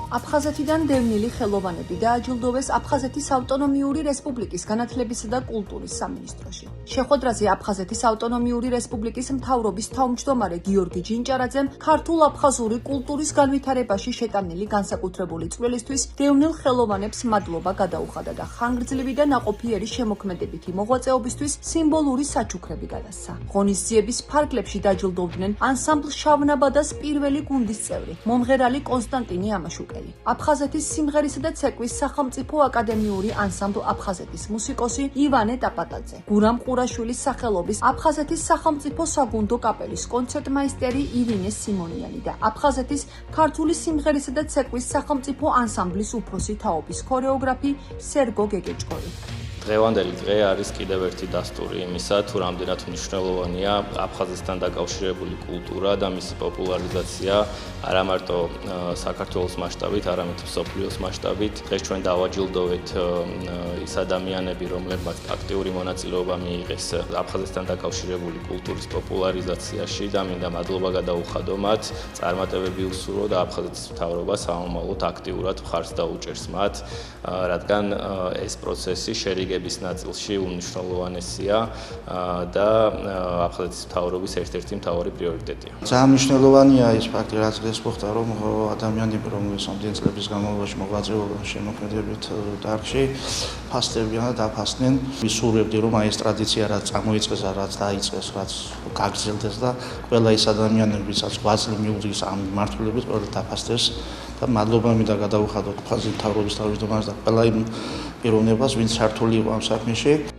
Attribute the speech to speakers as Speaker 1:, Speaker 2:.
Speaker 1: აფხაზეთიდან დევნილი ხელოვანები დააჯილდოვეს აფხაზეთის ავტონომიური რესპუბლიკის განათლებისა და კულტურის სამინისტროში. შეხვედრაზე აფხაზეთის ავტონომიური რესპუბლიკის მთავრობის თავმჯდომარე გიორგი ჯინჭარაძემ ქართულ-აფხაზური კულტურის განვითარებაში შეტანილი განსაკუთრებული წვლილისთვის დევნილ ხელოვანებს მადლობა გადაუხადა და ხანგრძლივი და ნაყოფიერი შემოქმედებითი მოღვაწეობისთვის სიმბოლური საჩუქრები გადასცა. ღონისძიების ფარგლებში დაჯილდოვდნენ ანსამბლ შავნაბადას პირველი გუნდის წევრი, მომღერალი კონსტანტინე ამაშუკელი, აფხაზეთის სიმღერისა და ცეკვის სახელმწიფო აკადემიური ანსამბლ აფხაზეთის მუსიკოსი ივანე ტაპატაძე, გურამ ყურაშვილის სახელობის აფხაზეთის სახელმწიფო საგუნდო კაპელის კონცერტმაისტერი ირინე სიმონიანი და აფხაზეთის ქართული სიმღერისა და ცეკვის სახელმწიფო ანსამბლის უფროსი თაობის ქორეოგრაფი სერგო გეგეჭკორი.
Speaker 2: დღევანდელი დღე არის კიდევ ერთი დასტური იმისა, თუ რამდენად მნიშვნელოვანია აფხაზეთთან დაკავშირებული კულტურა და მისი პოპულარიზაცია არა მარტო საქართველოს მასშტაბით, არამედ მსოფლიოს მასშტაბით. დღეს ჩვენ დავაჯილდოვეთ ის ადამიანები, რომლებმაც აქტიური მონაწილეობა მიიღეს აფხაზეთთან დაკავშირებული კულტურის პოპულარიზაციაში და მინდა მადლობა გადაუხადო მათ. წარმატებები უსურვო და აფხაზეთის მთავრობა სამომავლოდ აქტიურად მხარს დაუჭერს მათ, რადგან ეს პროცესი შერიგების ნაწილში უმნიშვნელოვანესია და აფხაზეთის მთავრობის ერთ-ერთი მთავარი პრიორიტეტია.
Speaker 3: ძალიან მნიშვნელოვანია ის ფაქტი, რაც დღეს მოხდა, რომ ადამიანები, რომლებიც ამდენ წლების განმავლობაში მოღვაწეობენ შემოქმედებით დარგში, ფასდებიან და დაფასდნენ. ვისურვებდი, რომ აი ეს ტრადიცია რაც წამოიწყეს, რაც დაიწყეს, რაც გაგრძელდეს და ყველა ის ადამიანები, ვისაც გვაძლევ მიუღის ამ მმართველობის, ყველა დაფასდეს და მადლობა მინდა გადაუხადოთ აფხაზეთის მთავრობის თავმჯდომარეს და ყველა იმ პიროვნებას, ვინც სართული იყო ამ საქმეში.